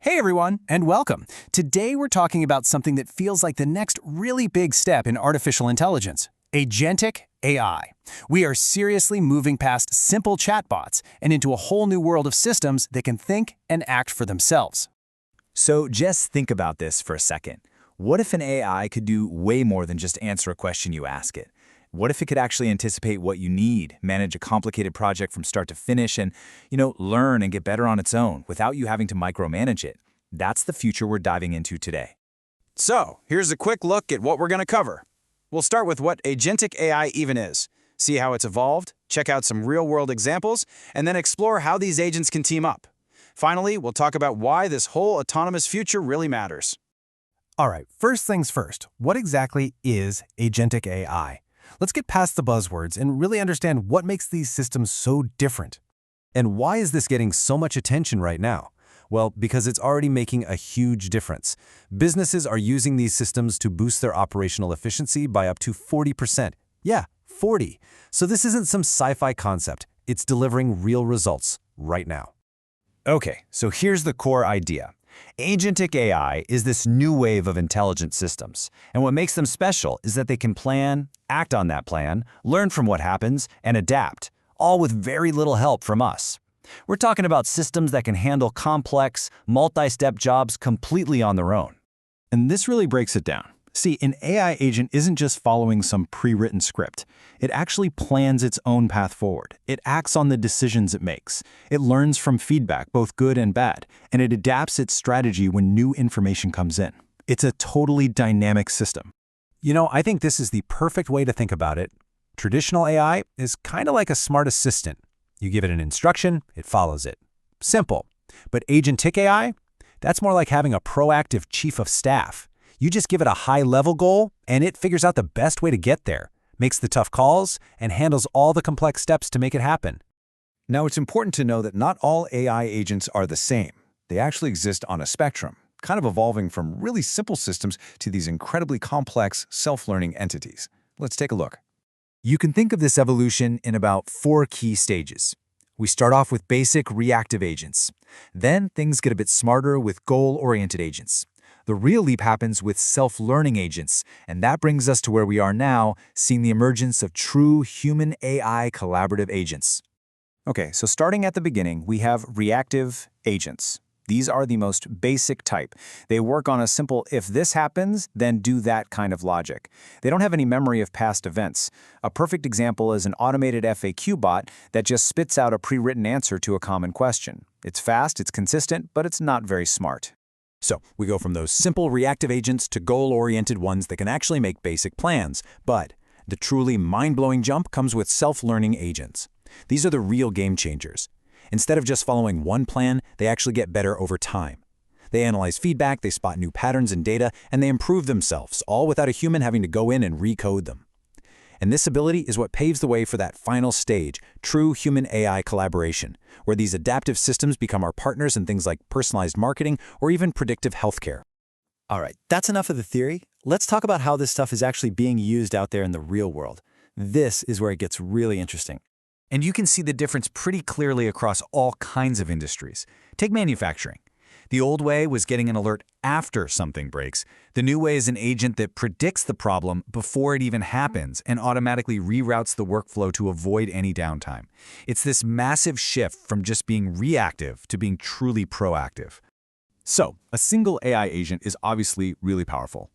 Hey everyone, and welcome. Today we're talking about something that feels like the next really big step in artificial intelligence, Agentic AI. We are seriously moving past simple chatbots and into a whole new world of systems that can think and act for themselves. So just think about this for a second. What if an AI could do way more than just answer a question you ask it? What if it could actually anticipate what you need, manage a complicated project from start to finish, and, learn and get better on its own without you having to micromanage it? That's the future we're diving into today. So, here's a quick look at what we're going to cover. We'll start with what Agentic AI even is, see how it's evolved, check out some real-world examples, and then explore how these agents can team up. Finally, we'll talk about why this whole autonomous future really matters. All right, first things first, what exactly is Agentic AI? Let's get past the buzzwords and really understand what makes these systems so different. And why is this getting so much attention right now? Well, because it's already making a huge difference. Businesses are using these systems to boost their operational efficiency by up to 40%. Yeah, 40. So this isn't some sci-fi concept. It's delivering real results right now. Okay, so here's the core idea. Agentic AI is this new wave of intelligent systems, and what makes them special is that they can plan, act on that plan, learn from what happens, and adapt, all with very little help from us. We're talking about systems that can handle complex, multi-step jobs completely on their own. And this really breaks it down. See, an AI agent isn't just following some pre-written script. It actually plans its own path forward. It acts on the decisions it makes. It learns from feedback, both good and bad, and it adapts its strategy when new information comes in. It's a totally dynamic system. I think this is the perfect way to think about it. Traditional AI is kind of like a smart assistant. You give it an instruction, it follows it. Simple. But Agentic AI? That's more like having a proactive chief of staff. You just give it a high-level goal, and it figures out the best way to get there, makes the tough calls, and handles all the complex steps to make it happen. Now, it's important to know that not all AI agents are the same. They actually exist on a spectrum, kind of evolving from really simple systems to these incredibly complex, self-learning entities. Let's take a look. You can think of this evolution in about 4 key stages. We start off with basic reactive agents. Then things get a bit smarter with goal-oriented agents. The real leap happens with self-learning agents, and that brings us to where we are now, seeing the emergence of true human-AI collaborative agents. Okay, so starting at the beginning, we have reactive agents. These are the most basic type. They work on a simple if this happens, then do that kind of logic. They don't have any memory of past events. A perfect example is an automated FAQ bot that just spits out a pre-written answer to a common question. It's fast, it's consistent, but it's not very smart. So we go from those simple reactive agents to goal-oriented ones that can actually make basic plans. But the truly mind-blowing jump comes with self-learning agents. These are the real game changers. Instead of just following one plan, they actually get better over time. They analyze feedback, they spot new patterns in data, and they improve themselves, all without a human having to go in and recode them. And this ability is what paves the way for that final stage, true human-AI collaboration, where these adaptive systems become our partners in things like personalized marketing or even predictive healthcare. All right, that's enough of the theory. Let's talk about how this stuff is actually being used out there in the real world. This is where it gets really interesting. And you can see the difference pretty clearly across all kinds of industries. Take manufacturing. The old way was getting an alert after something breaks. The new way is an agent that predicts the problem before it even happens and automatically reroutes the workflow to avoid any downtime. It's this massive shift from just being reactive to being truly proactive. So, a single AI agent is obviously really powerful.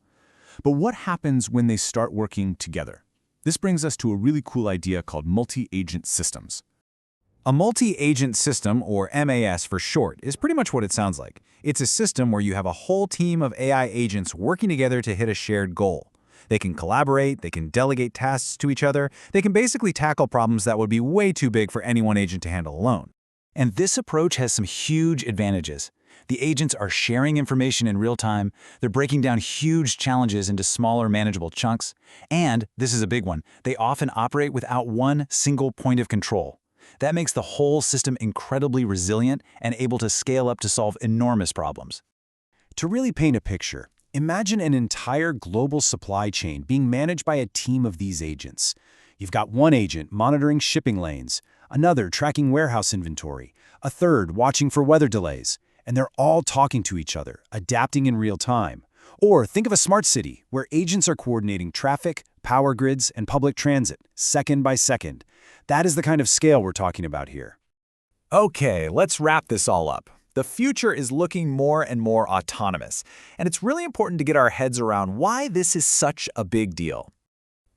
But what happens when they start working together? This brings us to a really cool idea called multi-agent systems. A multi-agent system, or MAS for short, is pretty much what it sounds like. It's a system where you have a whole team of AI agents working together to hit a shared goal. They can collaborate, they can delegate tasks to each other, they can basically tackle problems that would be way too big for any one agent to handle alone. And this approach has some huge advantages. The agents are sharing information in real time, they're breaking down huge challenges into smaller, manageable chunks, and, this is a big one, they often operate without one single point of control. That makes the whole system incredibly resilient and able to scale up to solve enormous problems. To really paint a picture, imagine an entire global supply chain being managed by a team of these agents. You've got one agent monitoring shipping lanes, another tracking warehouse inventory, a third watching for weather delays, and they're all talking to each other, adapting in real time. Or think of a smart city where agents are coordinating traffic, power grids, and public transit, second by second. That is the kind of scale we're talking about here. Okay, let's wrap this all up. The future is looking more and more autonomous, and it's really important to get our heads around why this is such a big deal.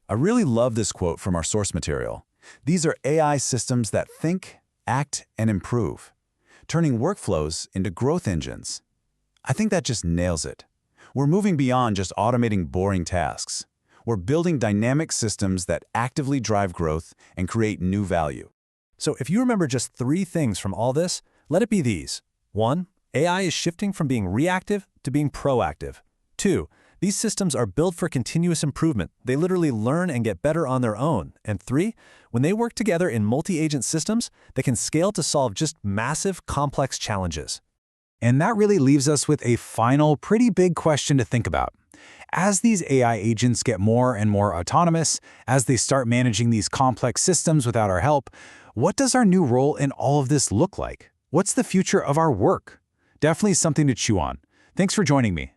I really love this quote from our source material. These are AI systems that think, act, and improve, turning workflows into growth engines. I think that just nails it. We're moving beyond just automating boring tasks. We're building dynamic systems that actively drive growth and create new value. So if you remember just 3 things from all this, let it be these. 1. AI is shifting from being reactive to being proactive. 2. These systems are built for continuous improvement. They literally learn and get better on their own. And 3. When they work together in multi-agent systems, they can scale to solve just massive, complex challenges. And that really leaves us with a final, pretty big question to think about. As these AI agents get more and more autonomous, as they start managing these complex systems without our help, what does our new role in all of this look like? What's the future of our work? Definitely something to chew on. Thanks for joining me.